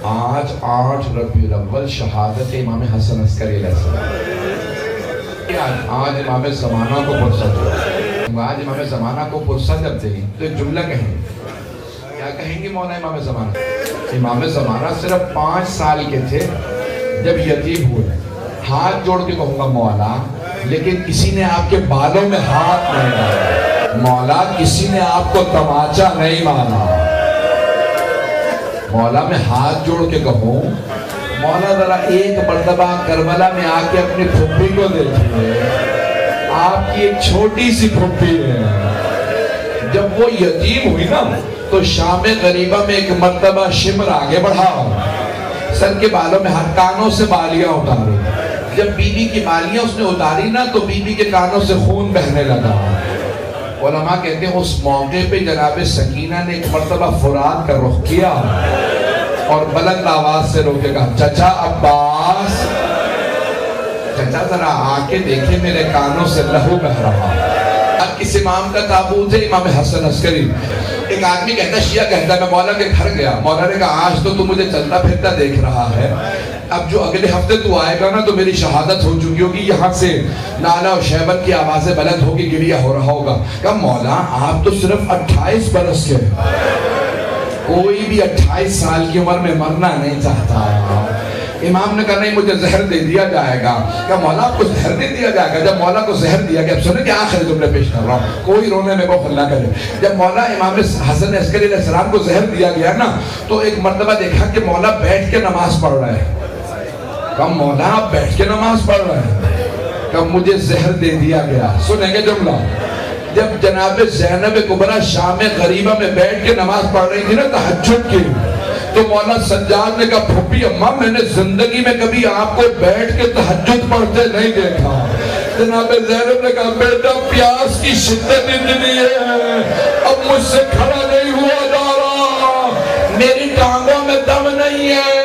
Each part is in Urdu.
آج 8 ربیع الاول شہادت امام حسن عسکری علیہ السلام. آج امام زمانہ کو فرصت ہوا. آج امام زمانہ کو فرصت جب دیں تو ایک جملہ کہیں. کیا کہیں گے مولا امام زمانہ؟ امام زمانہ صرف 5 سال کے تھے جب یتیم ہوئے. ہاتھ جوڑ کے کہوں گا مولا، لیکن کسی نے آپ کے بالوں میں ہاتھ نہیں ڈالا. مولا کسی نے آپ کو تماچا نہیں مانا. مولا میں ہاتھ جوڑ کے کہوں مولا ذرا ایک مرتبہ کربلا میں آ کے اپنی پھوپھی کو دیکھیے. آپ کی ایک چھوٹی سی پھوپھی ہے. جب وہ یتیم ہوئی نا تو شام غریبہ میں ایک مرتبہ شمر آگے بڑھا، سر کے بالوں میں ہر کانوں سے بالیاں اتاری. جب بی بی کی بالیاں اس نے اتاری نا تو بی بی کے کانوں سے خون بہنے لگا. علماء کہتے ہیں اس موقع پہ جناب سکینہ نے ایک مرتبہ فرات کا رخ کیا اور بلند آواز سے روکے کہا، چچا عباس، چچا ذرا آ کے دیکھے میرے کانوں سے لہو بہہ رہا. اب کس امام کا تابوت ہے؟ امام حسن عسکری. ایک آدمی کہتا، شیعہ کہتا ہے، میں مولا کے گھر گیا. مولا نے کہا آج تو مجھے چلتا پھرتا دیکھ رہا ہے، اب جو اگلے ہفتے تو آئے گا نا تو میری شہادت ہو چکی ہوگی. یہاں سے نالا و شیبت کی آوازیں بلند ہوگی، گریہ ہو رہا ہوگا. کہا مولا آپ تو صرف 28 برس کے، کوئی بھی 28 سال کی عمر میں مرنا نہیں چاہتا. امام نے کہا نہیں مجھے زہر دے دیا جائے گا. کہا مولا آپ کو زہر دے دیا جائے گا؟ جب مولا کو زہر دیا گیا، اب سنیں کہ آخر جملے پیش کر رہا ہوں، کوئی رونے میں بخل نہ کرے. جب مولا امام حسن عسکری علیہ السلام کو زہر دیا گیا نا تو ایک مرتبہ دیکھا کہ مولا بیٹھ کے نماز پڑھ رہے ہیں. کہا مولا آپ بیٹھ کے نماز پڑھ رہے ہیں؟ کہا مجھے زہر دے دیا گیا. سنیں گے جملہ. جب جناب زینب کبریٰ شام غریبہ میں بیٹھ کے نماز پڑھ رہی تھی نا تہجد کی، تو مولا سجاد نے کہا پھوپھی اماں میں نے زندگی میں کبھی آپ کو بیٹھ کے تہجد پڑھتے نہیں دیکھا. جناب زینب نے کہا بیٹا پیاس کی شدت اتنی ہے اب مجھ سے کھڑا نہیں ہوا جا رہا، میری ٹانگوں میں دم نہیں ہے.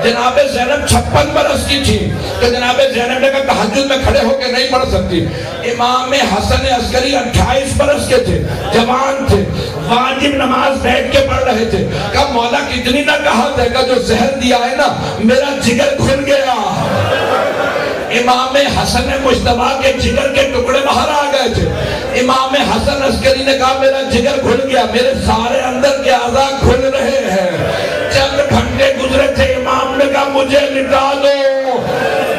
جناب زینب 56 برس کی تھی تو جناب زینب نے کہا تہجد میں کھڑے ہو کے نہیں پڑھ سکتی. امام حسن عسکری 28 برس کے تھے، جوان تھے، واجب نماز بیٹھ کے پڑھ رہے تھے. کہا مولا کتنی نہ کہا دے گا، جو زہر دیا ہے نا میرا جگر کھل گیا. امام حسن مجتبیٰ کے جگر کے ٹکڑے باہر آ گئے تھے. امام حسن عسکری نے کہا میرا جگر کھل گیا، میرے سارے اندر کے اعضاء کھل رہے ہیں. چند گھنٹے گزرے تھے، امام نے کہا مجھے لٹا دو.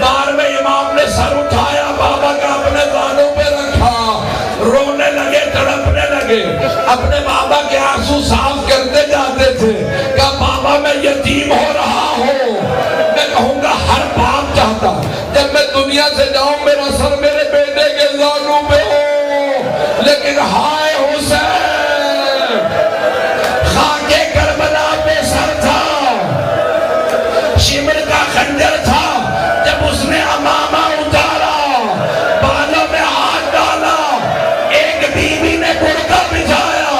بار میں امام نے سر اٹھایا، بابا کا اپنے زانوں پہ رکھا، رونے لگے، تڑپنے لگے، اپنے بابا کے آنسو صاف کرتے جاتے تھے. کہا بابا میں یتیم ہو رہا ہوں، میں کہوں گا ہر باپ چاہتا جب میں دنیا سے جاؤں میرا سر میرے بیٹے کے زانوں پہ ہو، لیکن ہائے حسین خاک کربلا پہ سر تھا، شمر کا خنجر تھا. جب اس نے امامہ اتارا، بالوں میں ہاتھ ڈالا، ایک بیوی نے برقع بچھایا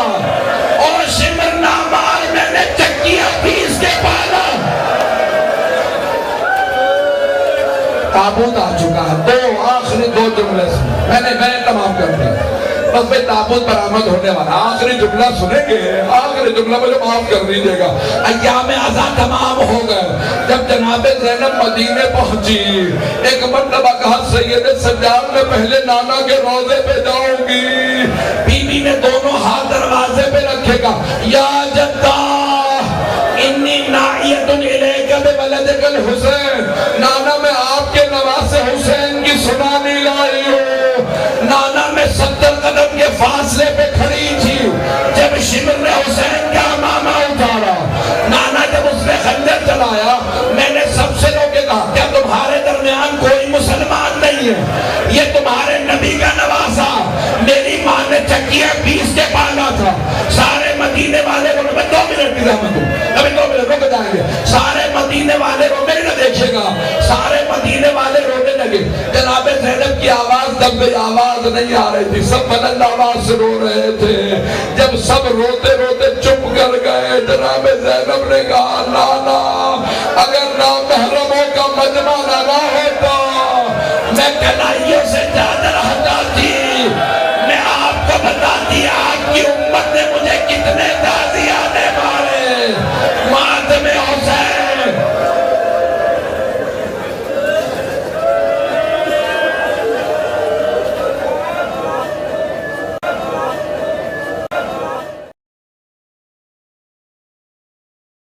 اور شمر نامار میں نے چکیاں پیس کے پالا. تابوت آ چکا ہے. آخری 2 جملے سے میں نے تمام کر دیا. بس میں تابوت برآمد ہونے والا. آخری جملہ سنیں گے، آخری جملہ مجھے معاف کر دیجئے گا. ایام عزا تمام ہو گئے. جب جناب زینب مدینے پہنچی، ایک مرتبہ کہا سید سجاد میں پہلے نانا کے روضے پہ جاؤں گی. بی بی نے دونوں ہاتھ دروازے پہ رکھے گا، یا جدہ انی نائیت الیک بولدک الحسین، نانا میں آپ کے نواسے حسین کی سنانی لائی ہوں. نانا میں 70 قدم کے فاصلے پہ کھڑی تھی جب شمر نے حسین کا امامہ اتارا. نانا جب اس نے خنجر چلایا، میں نے سب سے لوگ کہا کیا تمہارے درمیان کوئی مسلمان نہیں ہے؟ یہ تمہارے نبی کا نواسا میری ماں نے چکیاں پیس کے پالا تھا. سارے مدینے والے کو 2 منٹ کی زحمت ہوں، ابھی 2 منٹ رک جائیں گے. سارے مدینے والے رو میرے نہ دیکھے گا، سارے مدینے والے رونے لگے. جناب زینب کی آواز دب گئی، آواز نہیں آ رہی تھی، سب بلند آواز سے رو رہے تھے. جب سب روتے روتے چپ کر گئے، جناب زینب نے کہا نانا اگر نامحرموں کا مجمع نہ ہوتا میں کلائیوں سے جا